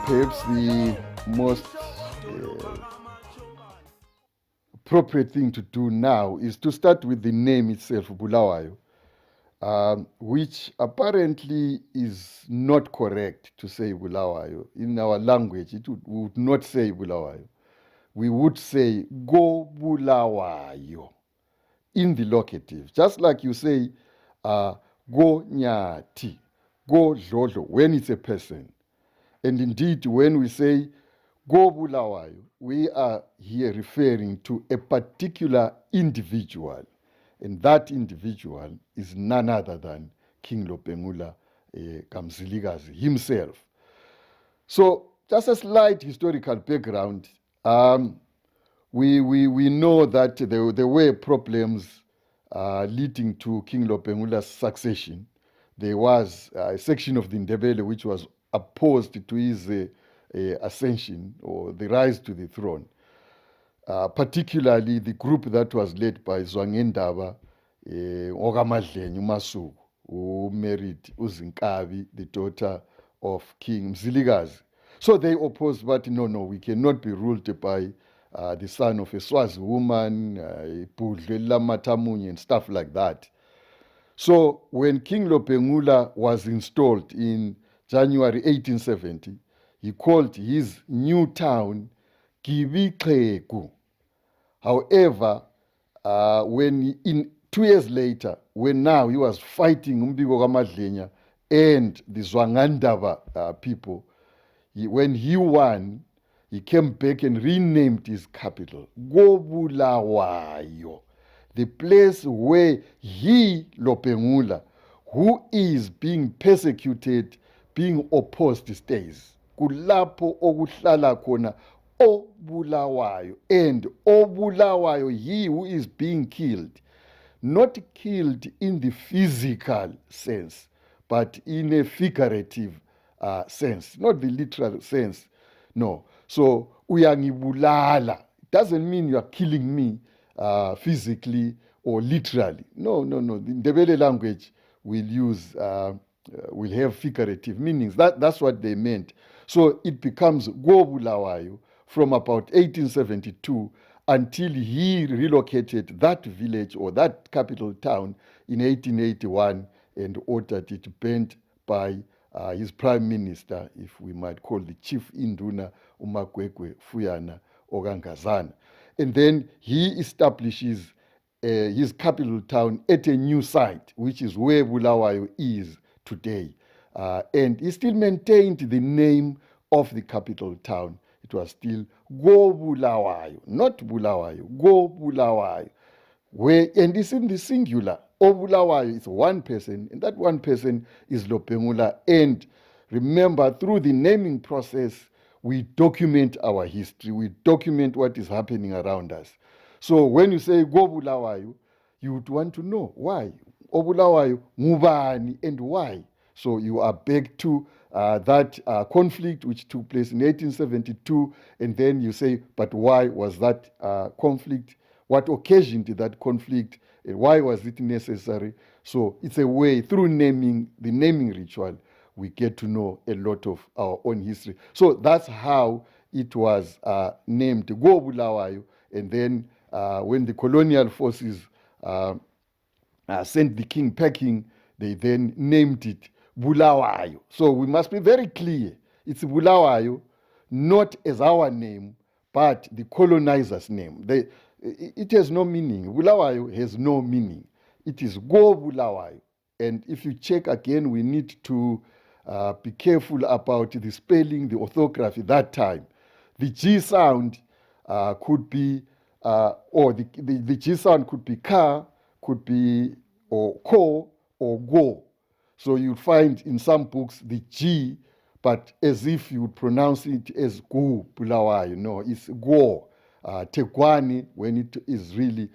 Perhaps the most appropriate thing to do now is to start with the name itself, Bulawayo, which apparently is not correct to say Bulawayo. In our language, we would not say Bulawayo. We would say Go Bulawayo in the locative. Just like you say Go Nyati, Go Jojo when it's a person. And indeed, when we say Go Bulawayo, we are here referring to a particular individual. And that individual is none other than King Lobengula Mzilikazi himself. So, just a slight historical background. We know that there were problems leading to King Lobengula's succession. There was a section of the Ndebele which was opposed to his ascension or the rise to the throne. Particularly the group that was led by Zwangendaba Okamadlenyi Masuku, who married Uzinkabi, the daughter of King Mzilikazi. So they opposed, but no, we cannot be ruled by the son of a Swazi woman, Budlela Matamunye, and stuff like that. So when King Lobengula was installed in January 1870, he called his new town Kibiqegu. However, in 2 years later, when now he was fighting Umbiko Kamadlenya and the Zwangandaba people, when he won, he came back and renamed his capital, Bulawayo, the place where he, Lobengula, who is being persecuted, being opposed, stays. Kulapho okuhlala khona Obulawayo, and Obulawayo, he who is being killed, not killed in the physical sense, but in a figurative sense, not the literal sense. No. So, uyangibulala doesn't mean you are killing me physically or literally. No. The Ndebele language will use, will have figurative meanings. That's what they meant. So it becomes Go Bulawayo from about 1872 until he relocated that village or that capital town in 1881 and ordered it burnt by his prime minister, if we might call the chief Induna, uMagwegwe Fuyana Okangazana. And then he establishes his capital town at a new site, which is where Bulawayo is today. And he still maintained the name of the capital town. It was still Go Bulawayo, not Bulawayo, Go Bulawayo. And it's in the singular. Obulawayo is one person, and that one person is Lobengula. And remember, through the naming process, we document our history, we document what is happening around us. So when you say Go Bulawayo, you would want to know why. Obulawayo, Mubani, and why. So you are back to that conflict which took place in 1872, and then you say, but why was that conflict? What occasioned that conflict? And why was it necessary? So it's a way, through naming, the naming ritual, we get to know a lot of our own history. So that's how it was named Go Bulawayo. And then when the colonial forces sent the king packing, they then named it Bulawayo. So we must be very clear. It's Bulawayo, not as our name, but the colonizer's name. It has no meaning. Bulawayo has no meaning. It is Go Bulawayo. And if you check again, we need to be careful about the spelling, the orthography that time. The G sound could be, or the G sound could be ka, could be or ko, or go. So you'd find in some books the G, but as if you would pronounce it as Go Bulawayo. No, it's Go. Tegwane, when it is really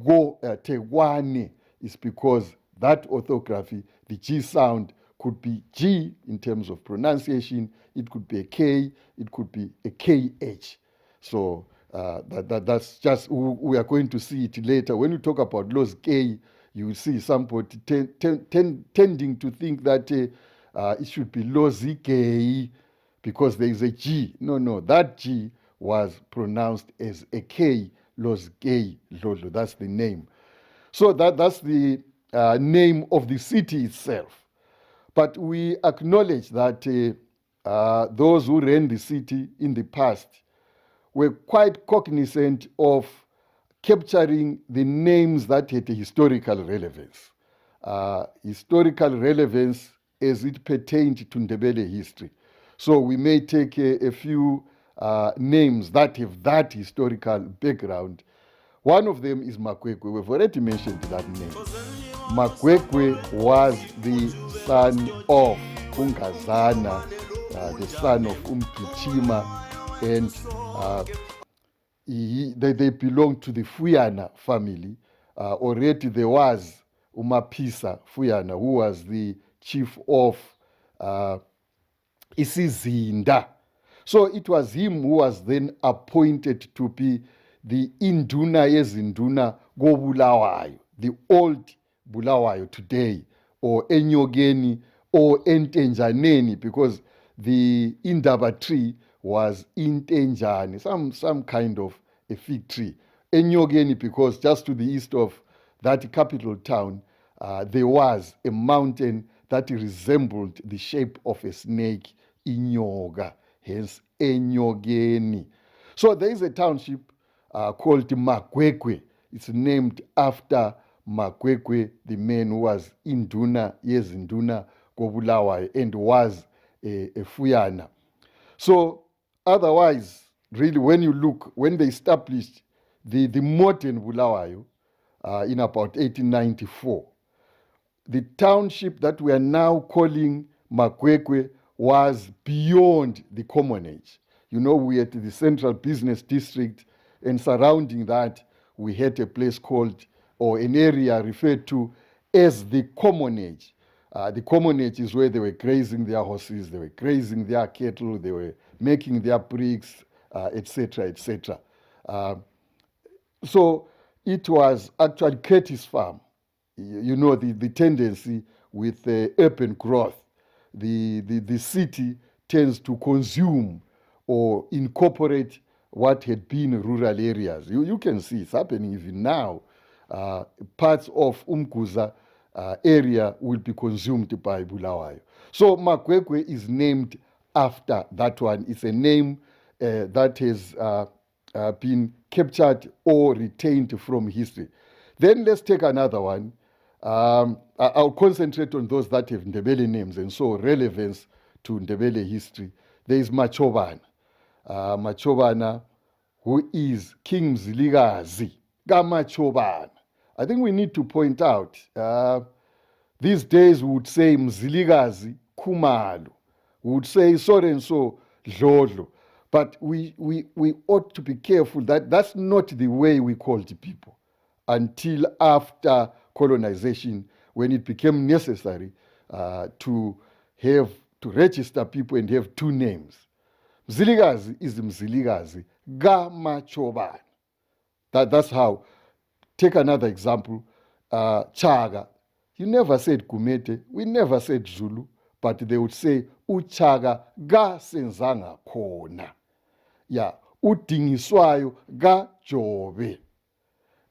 Go Tegwane, is because that orthography, the G sound, could be G in terms of pronunciation, it could be a K, it could be a KH. So that's just, we are going to see it later. When you talk about Los K, you will see somebody tending to think that it should be Lozigei because there is a G. No, that G was pronounced as a K, Lozigei Lolo. That's the name. So that's the name of the city itself. But we acknowledge that those who ran the city in the past were quite cognizant of capturing the names that had a historical relevance. Historical relevance as it pertained to Ndebele history. So we may take a few names that have that historical background. One of them is Makwekwe. We've already mentioned that name. Makwekwe was the son of Ungazana, the son of Umpichima, and they belonged to the Fuyana family. Already there was Umapisa Fuyana, who was the chief of Isizinda. So it was him who was then appointed to be the Induna Yezinduna go Bulawayo, the old Bulawayo today, or Enyogeni, or Entenjaneni, because the Indaba tree was Intenjani, some kind of a fig tree. Enyogeni, because just to the east of that capital town, there was a mountain that resembled the shape of a snake, Inyoga, hence Enyogeni. So there is a township called Makwekwe. It's named after Makwekwe, the man who was Induna, Yezinduna, Kobulawayo, and was a Fuyana. So otherwise, really, when you look, when they established the modern Bulawayo in about 1894, the township that we are now calling Makwekwe was beyond the common age. You know, we had the central business district, and surrounding that, we had a place called, or an area referred to as the common age. The common age is where they were grazing their horses, they were grazing their cattle, they were making their bricks, etc., etc. So it was actually Curtis Farm. You know, the tendency with urban growth, the city tends to consume or incorporate what had been rural areas. You can see it's happening even now. Parts of Umkuza area will be consumed by Bulawayo. So Makwekwe is named after that one. It's a name that has been captured or retained from history. Then let's take another one. I'll concentrate on those that have Ndebele names and so relevance to Ndebele history. There is Machobana. Machobana, who is King Mzilikazi, Gamachobana. I think we need to point out, these days we would say Mzilikazi Kumalo. We would say so and so Lolo. But we ought to be careful that that's not the way we called people until after colonization, when it became necessary to register people and have two names. Mzilikazi is Mzilikazi Gamachobana. That's how. Take another example. Chaga. You never said Kumete. We never said Zulu. But they would say Uchaga ga senzanga khona. Yeah. Udingiswayo ga jobe.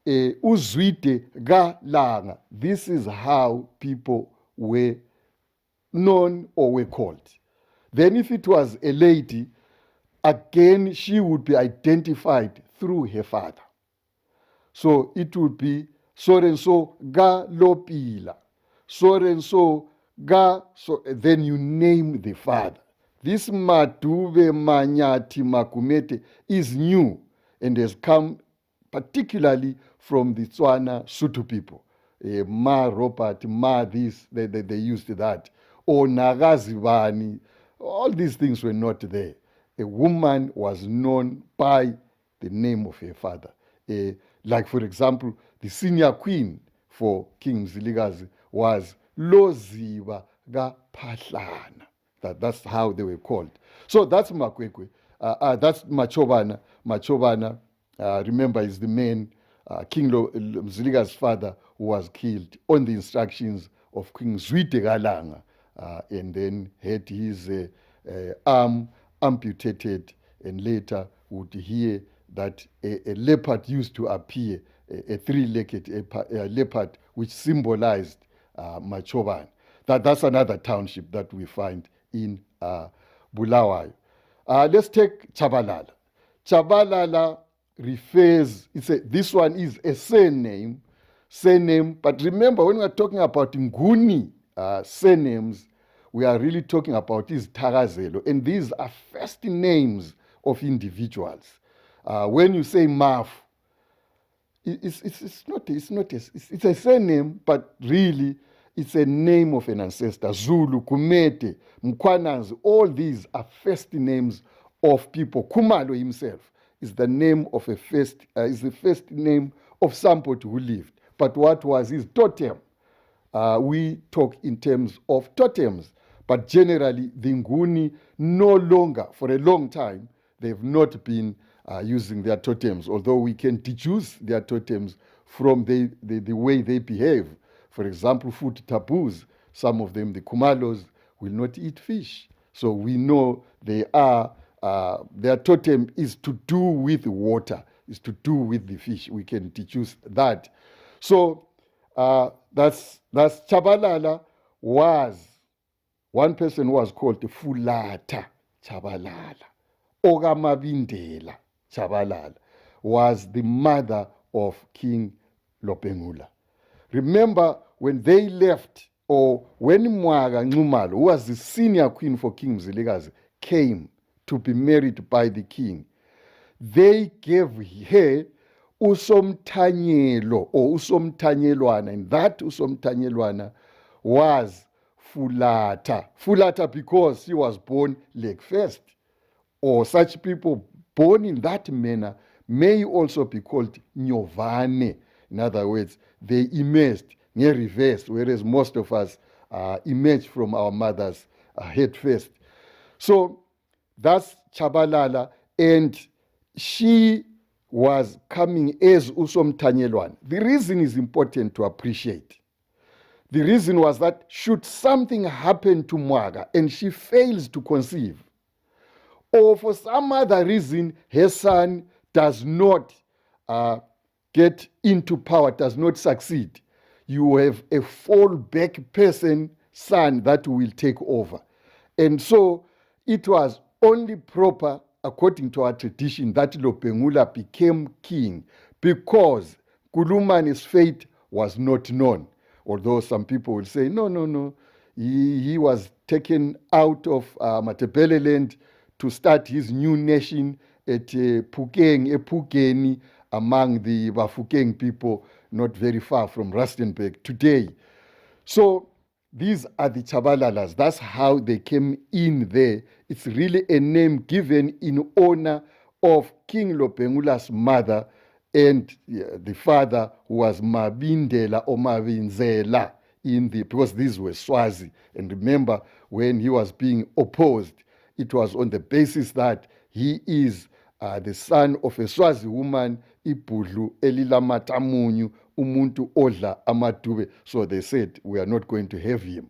Uzwite ga langa. This is how people were known or were called. Then if it was a lady, again, she would be identified through her father. So it would be so and so ga lopila, so and so ga, so then you name the father. This Maduve Manyati Makumete is new and has come particularly from the Tswana Sutu people. Ma Robert, Ma this, they used that. Or Nagazivani, all these things were not there. A woman was known by the name of her father. Like, for example, the senior queen for King Mzilikazi was Loziba ga Pahlana. That's how they were called. So that's Makwekwe. That's Machobana. Machobana, remember, is the man Mzilikazi's father, who was killed on the instructions of King Zwide Galanga, and then had his arm amputated, and later would hear that a leopard used to appear, a three-legged leopard, which symbolized Machoban. That's another township that we find in Bulawayo. Let's take Chabalala. Chabalala refers, this one is a surname, but remember when we're talking about Nguni surnames, we are really talking about his Tagazelo, and these are first names of individuals. When you say Maf, it's a surname, but really it's a name of an ancestor. Zulu, Kumete, Mkwananzi, all these are first names of people. Kumalo himself is the name of is the first name of somebody who lived. But what was his totem? We talk in terms of totems, but generally the Nguni no longer, for a long time, they've not been using their totems, although we can deduce their totems from the way they behave. For example, food taboos, some of them, the Kumalos, will not eat fish. So we know they are, their totem is to do with water, is to do with the fish. We can deduce that. So that's Chabalala was, one person was called Fulata Chabalala. Ogamabindela Chabalala was the mother of King Lobengula. Remember, when they left, or when Mwaga Nxumalo, who was the senior queen for King Mzilikazi, came to be married by the king, they gave her Usomthanyelo or Usomthanyelwana, and that Usomthanyelwana was Fulata. Fulata because she was born leg first, or such people born in that manner may also be called Nyovane. In other words, they emerged near reversed, whereas most of us emerged from our mothers head first. So that's Chabalala, and she was coming as Usomthanyelwana. The reason is important to appreciate. The reason was that should something happen to Mwaga and she fails to conceive, or for some other reason her son does not get into power, does not succeed, you have a fallback person, son, that will take over. And so it was only proper, according to our tradition, that Lobengula became king because Kulumani's fate was not known. Although some people will say, no, he was taken out of Matebele land to start his new nation at Pukeni, among the Bafokeng people, not very far from Rustenburg today. So these are the Chabalalas. That's how they came in there. It's really a name given in honor of King Lobengula's mother and the father, who was Mabindela or Mabinzela, because these were Swazi. And remember, when he was being opposed, it was on the basis that he is the son of a Swazi woman, Ibudlu elilamatamunyu, umuntu odla amadube. So they said, we are not going to have him.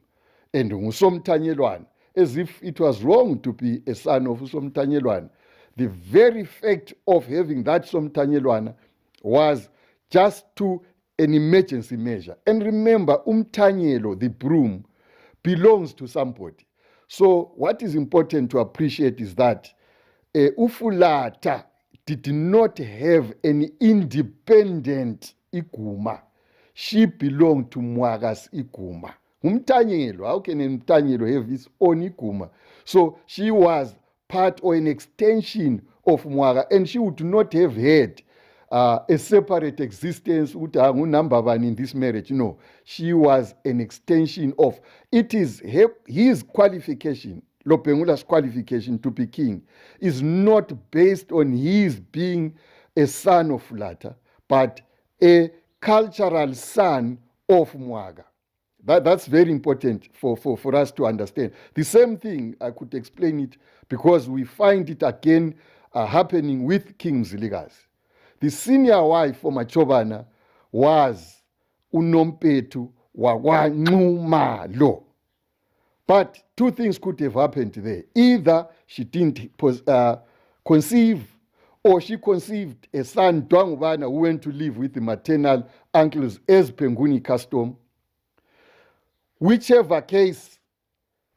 And Usomthanyelwana, as if it was wrong to be a son of Usomthanyelwana. The very fact of having that Somthanyelwana was just to an emergency measure. And remember, Umthanyelo, the broom, belongs to somebody. So what is important to appreciate is that Ufulata did not have an independent iguma. She belonged to Mwaga's iguma. Umthanyelo, how can Umthanyelo have his own iguma? So she was part or an extension of Mwaga, and she would not have had a separate existence in this marriage. No, she was an extension of. It is his qualification, Lobengula's qualification to be king, is not based on his being a son of Fulata, but a cultural son of Mwaga. That's very important for us to understand. The same thing, I could explain it because we find it again happening with King Mzilikazi. The senior wife for Machobana was Unompetu wakwaNxumalo. But two things could have happened there. Either she didn't conceive, or she conceived a son, Dwangubana, who went to live with the maternal uncles as Penguni custom. Whichever case,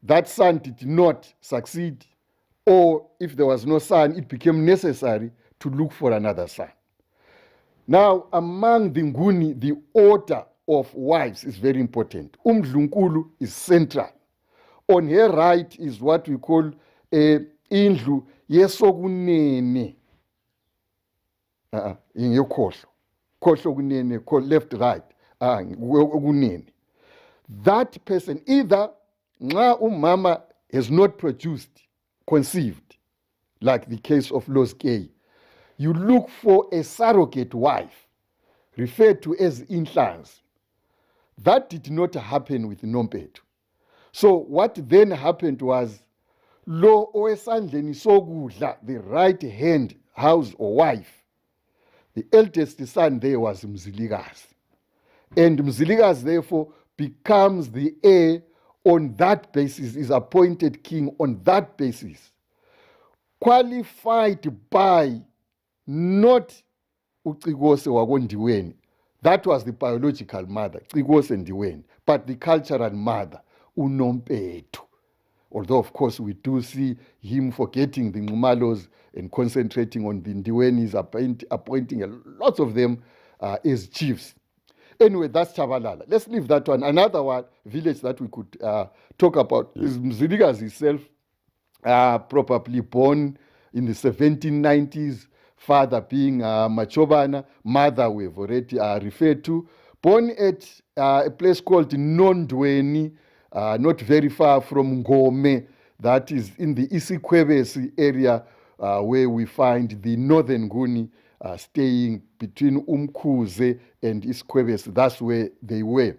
that son did not succeed, or if there was no son, it became necessary to look for another son. Now, among the Nguni, the order of wives is very important. Umdlunkulu is central. On her right is what we call indlu yesokunene. Ingekhohlo. Khohlo kunene, left, right. Kunene. That person, either nxa umama has not produced, conceived, like the case of Loskei, you look for a surrogate wife, referred to as inhlanzi. That did not happen with Nompetu. So what then happened was, lo owesandleni sokudla, the right hand house or wife, the eldest son there was Mzilikazi. And Mzilikazi therefore becomes the heir on that basis, is appointed king on that basis, qualified by not uCigose wakondiweni. That was the biological mother, Cigose Ndiweni, but the cultural mother, Unompetu. Although, of course, we do see him forgetting the Nxumalos and concentrating on the Ndiwenis, appointing lots of them as chiefs. Anyway, that's Chabalala. Let's leave that one. Another one, village that we could talk about is Mzilikazi itself, probably born in the 1790s, father being Machobana, mother we've already referred to. Born at a place called Nondweni, not very far from Ngome, that is in the Isikwebesi area, where we find the Northern Nguni staying between Umkhuze and Isikwebesi. That's where they were,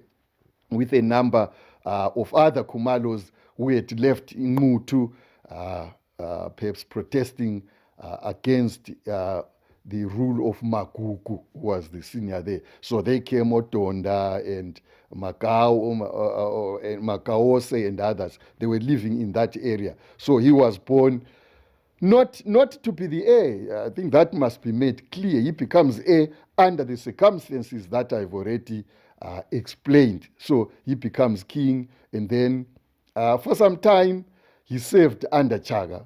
with a number of other Kumalos who had left Ingutu, perhaps protesting against the rule of Magugu, who was the senior there. So they came, Otonda and Makaose and others. They were living in that area. So he was born not to be the heir. I think that must be made clear. He becomes heir under the circumstances that I've already explained. So he becomes king, and then for some time he served under Chaga.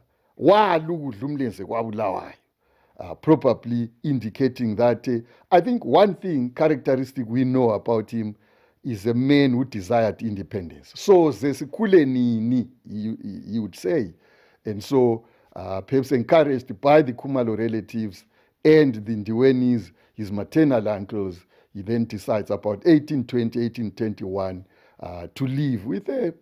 Probably indicating that I think one thing characteristic we know about him is a man who desired independence. So zesikule nini, he would say. And so perhaps encouraged by the Kumalo relatives and the Ndiwenis, his maternal uncles, he then decides about 1820, 1821 to live with a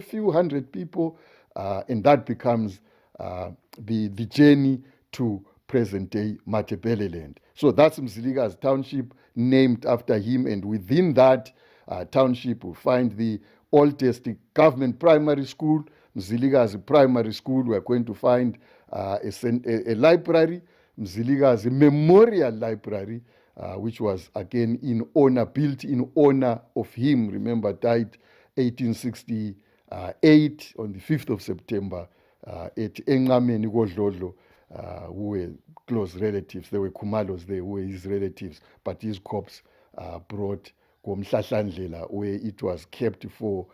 few hundred people, and that becomes the journey to present-day Matebeleland. So that's Mzilikazi township, named after him, and within that township we find the oldest government primary school, Mzilikazi Primary School. We are going to find a library, Mzilikazi Memorial Library, which was again built in honor of him. Remember, died 1868 on the 5th of September at Engameni Godlodlo, who were close relatives. There were Kumalos there who were his relatives, but his corpse brought Komhlahlandlela, where it was kept for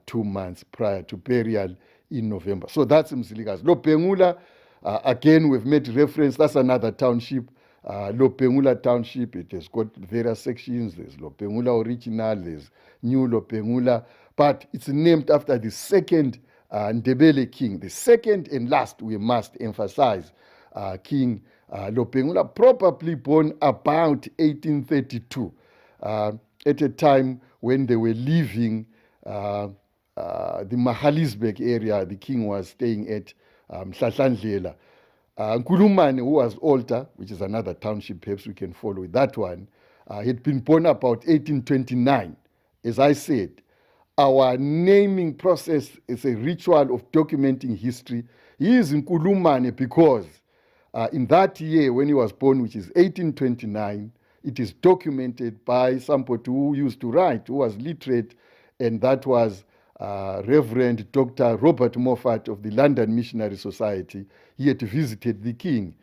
2 months prior to burial in November. So that's Mzilikazi. Lobengula, again, we've made reference. That's another township. Lobengula township, it has got various sections. There's Lobengula original, there's New Lobengula, but it's named after the second Ndebele king, the second and last, we must emphasize, King Lobengula, probably born about 1832, at a time when they were leaving the Mahalisburg area. The king was staying at Mhlahlandlela. Nkulumane, who was older, which is another township, perhaps we can follow with that one, had been born about 1829. As I said, our naming process is a ritual of documenting history. He is Nkulumane because In that year when he was born, which is 1829, it is documented by somebody who used to write, who was literate, and that was Reverend Dr. Robert Moffat of the London Missionary Society. He had visited the king,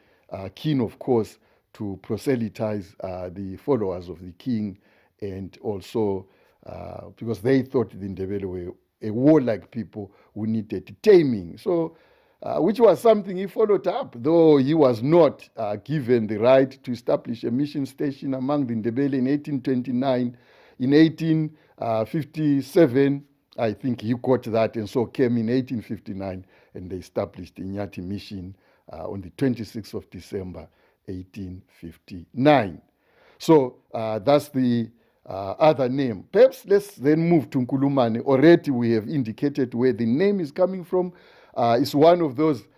keen, of course, to proselytize the followers of the king, and also because they thought the Ndebele were a warlike people who needed taming. So, which was something he followed up, though he was not given the right to establish a mission station among the Ndebele in 1829. In 1857, I think he got that, and so came in 1859, and they established the Nyati mission on the 26th of December, 1859. So that's the other name. Perhaps let's then move to Nkulumane. Already we have indicated where the name is coming from. It's one of those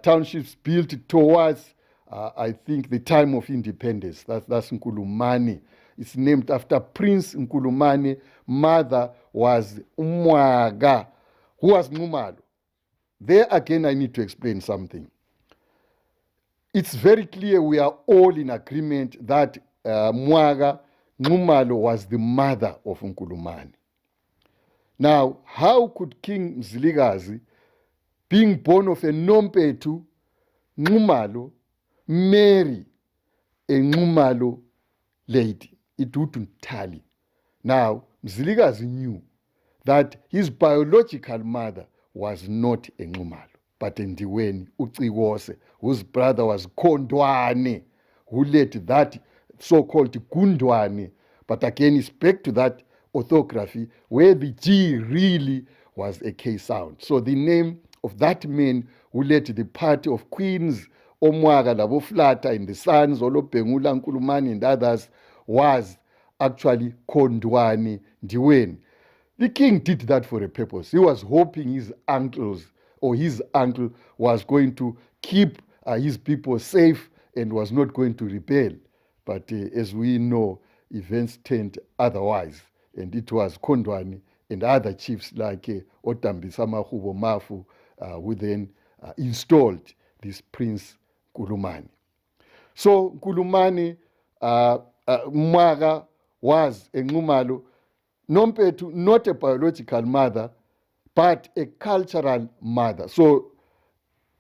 townships built towards, I think, the time of independence. That's Nkulumane. It's named after Prince Nkulumane. Mother was Umwaga, who was Numalo. There again, I need to explain something. It's very clear we are all in agreement that Mwaga Numalo was the mother of Nkulumane. Now, how could King Mzilikazi, being born of a Nompetu, Numalo, marry a Numalo lady? It wouldn't tally. Now, Mzilikazi knew that his biological mother was not a Numalo, but a Ndiweni, Uciwose, whose brother was Kondwane, who led that so-called Gundwane. But again, it's back to that orthography where the G really was a K sound. So the name of that man who led the party of queens, Omwaga, Labo Flata, and the sons, Lobengula, Nkulumane, and others, was actually Kondwane Ndiweni. The king did that for a purpose. He was hoping his uncle was going to keep his people safe and was not going to rebel. But as we know, events turned otherwise. And it was Kondwane and other chiefs like Otambisama Hubo Mafu who then installed this Prince Nkulumane. So Nkulumane, Mwaga, was a Ngumalo, Nompetu, not a biological mother, but a cultural mother. So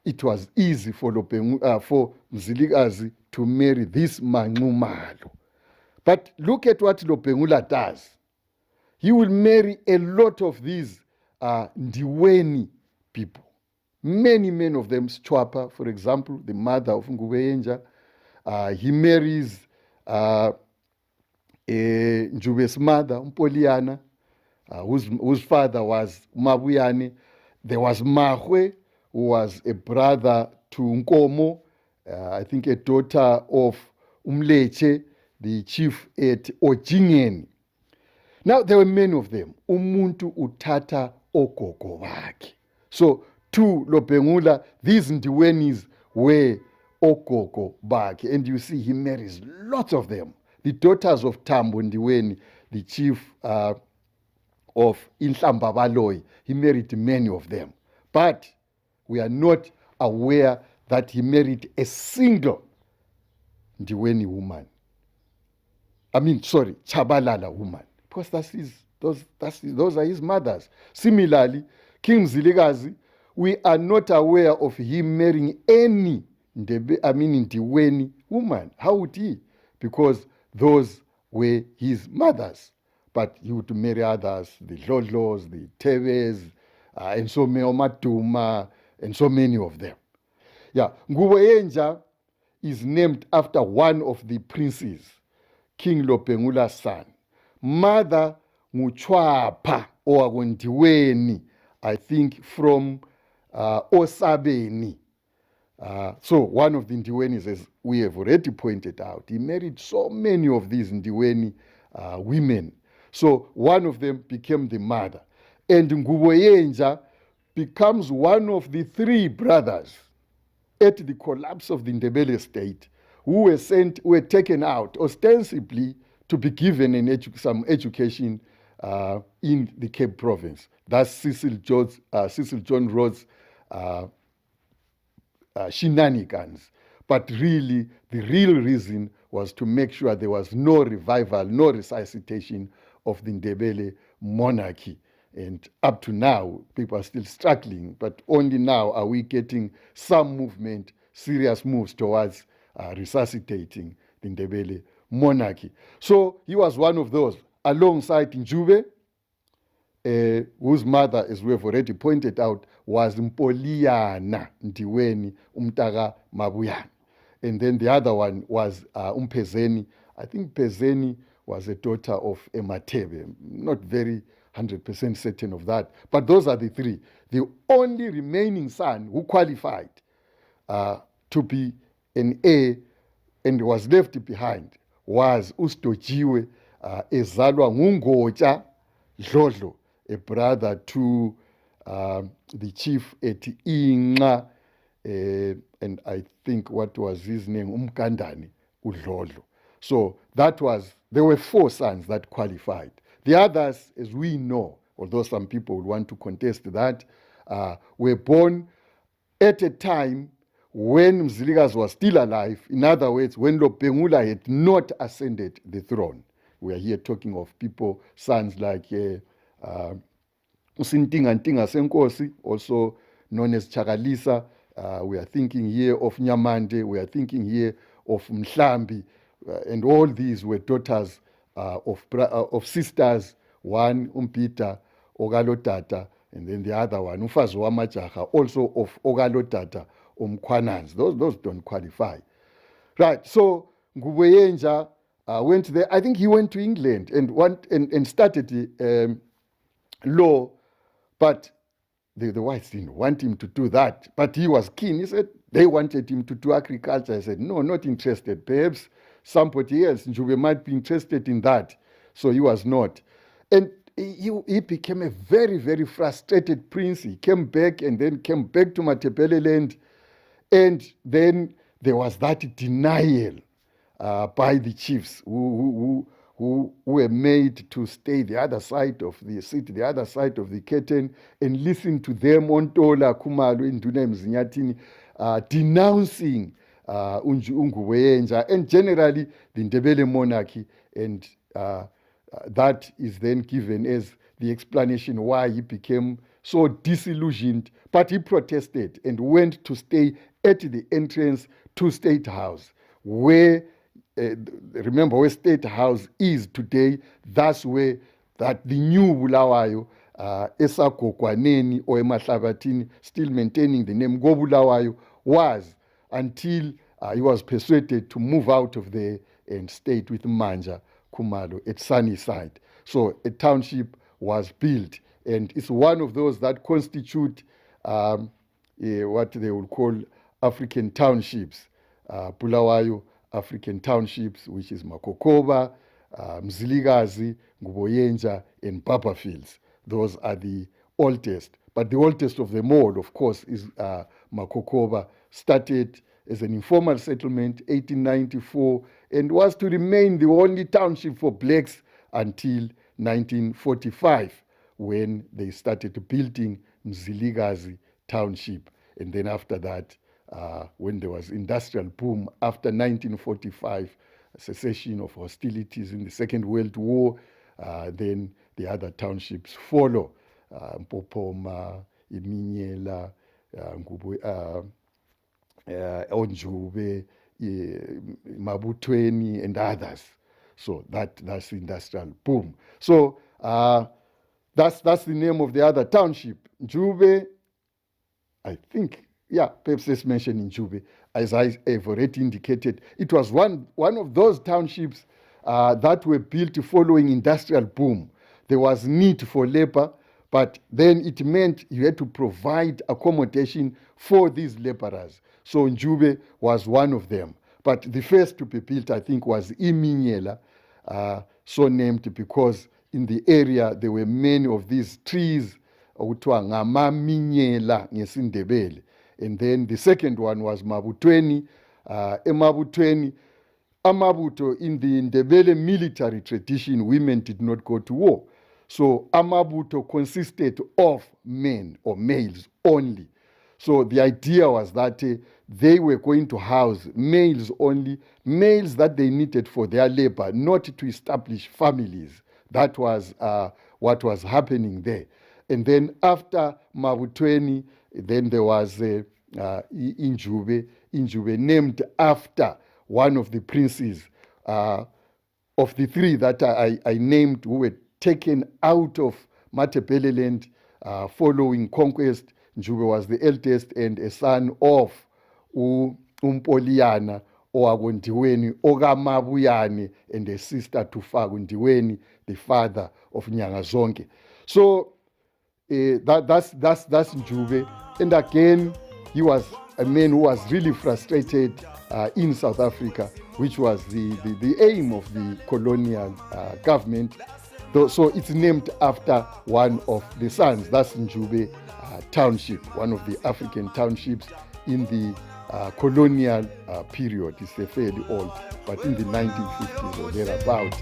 it was easy for Mzilikazi to marry this Mangumalo. But look at what Lobengula does. He will marry a lot of these Ndiweni people. Many of them, Chwapa, for example, the mother of Ngubenja. He marries Njube's mother, Mpoliana, whose father was Mabuyane. There was Mahwe, who was a brother to Nkomo, I think a daughter of Umleche, the chief at Ojingeni. Now, there were many of them. Umuntu utata ogogo wakhe. So, to Lobengula, these Ndiwenis were ogogo bakhe. And you see, he marries lots of them. The daughters of Tambo Ndiweni, the chief of Inhlamba Baloyi, he married many of them. But we are not aware that he married a single Ndiweni woman. Chabalala woman. Because those are his mothers. Similarly, King Mzilikazi, we are not aware of him marrying any Ndiweni woman. How would he? Because those were his mothers. But he would marry others, the Lodlos, the Tewes, and so many, Matuma, and so many of them. Yeah, Ngubenja is named after one of the princes, King Lobengula's son. Mother Nguchwapa or Ndiweni, I think from Osabeni. So one of the Ndiwenis, as we have already pointed out, he married so many of these Ndiweni women. So one of them became the mother. And Ngubenja becomes one of the three brothers at the collapse of the Ndebele state who were taken out ostensibly to be given some education in the Cape Province. That's Cecil John Rhodes' shenanigans. But really, the real reason was to make sure there was no revival, no resuscitation of the Ndebele monarchy. And up to now, people are still struggling, but only now are we getting some movement, serious moves towards resuscitating the Ndebele monarchy. So he was one of those, alongside Njube, whose mother, as we have already pointed out, was Mpoliana Ndiweni Umtaka Mabuyane. And then the other one was Umpezeni. I think Pezeni was a daughter of Ematebe. Not very 100% certain of that. But those are the three. The only remaining son who qualified to be an heir and was left behind was Ustojiwe ezalwa nguNgotsha Dlodlo, a brother to the chief at Inga, and I think what was his name, Umkandani Udlodlo. So there were 4 sons that qualified. The others, as we know, although some people would want to contest that, were born at a time when Mzilikazi was still alive. In other words, when Lobengula had not ascended the throne. We are here talking of people, sons like Usintinga Senkosi, also known as Chakalisa. We are thinking here of Nyamande. We are thinking here of Mhlambi. And all these were daughters of sisters. One, Umpita, Ogalotata, and then the other one, Ufazi Wamajaha, also of Ogalotata, Umkwanans. Those don't qualify. Right, so Ngubuyenja went there. I think he went to England and started law, but the whites didn't want him to do that. But he was keen. He said they wanted him to do agriculture. I said, no, not interested. Perhaps somebody else, Njube, might be interested in that. So he was not. And he became a very, very frustrated prince. He came back and then came back to Matebele land. And then there was that denial by the chiefs who were made to stay the other side of the city, the other side of the curtain, and listen to them on Tola Kumalo Induna Mzinyatini denouncing Unguwenja and generally the Ndebele monarchy. And that is then given as the explanation why he became so disillusioned. But he protested and went to stay at the entrance to State House, where remember where State House is today. That's where that the new Bulawayo, Esakokwaneni or Emahlabatini, still maintaining the name Gobulawayo, was until he was persuaded to move out of there and stayed with Manja Kumalo at Sunnyside. So a township was built, and it's one of those that constitute what they would call African townships. Bulawayo African townships, which is Makokoba, Mzilikazi, Nguboyenja, and Papa Fields. Those are the oldest. But the oldest of them all, of course, is Makokoba. Started as an informal settlement, 1894, and was to remain the only township for blacks until 1945, when they started building Mzilikazi township. And then after that, when there was industrial boom after 1945, cessation of hostilities in the Second World War, then the other townships follow. Mpopoma, Iminyela, Onjube, Mabutweni, and others. So that's the industrial boom. So that's the name of the other township. Njube, I think, perhaps let's mention Njube. As I have already indicated, it was one of those townships that were built following industrial boom. There was need for labor, but then it meant you had to provide accommodation for these laborers. So Njube was one of them. But the first to be built, I think, was Iminyela, so named because in the area there were many of these trees, okuthiwa ngamaminyela ngesindebele. And then the second one was Mabutweni. Emabutweni, Amabuto, in the Ndebele military tradition, women did not go to war. So Amabuto consisted of men or males only. So the idea was that they were going to house males only, males that they needed for their labor, not to establish families. That was what was happening there. And then after Mabutweni, then there was Injube, named after one of the princes of the three that I named, who were taken out of Matebeleland following conquest. Njube was the eldest and a son of Umpoliana Owagondiweni Ogamabuyane, and a sister to Fagundiweni, the father of Nyangazonke. So that's Njube. And again, he was a man who was really frustrated in South Africa, which was the aim of the colonial government. So it's named after one of the sons. That's Njube township, one of the African townships in the colonial period. It's fairly old, but in the 1950s or thereabout.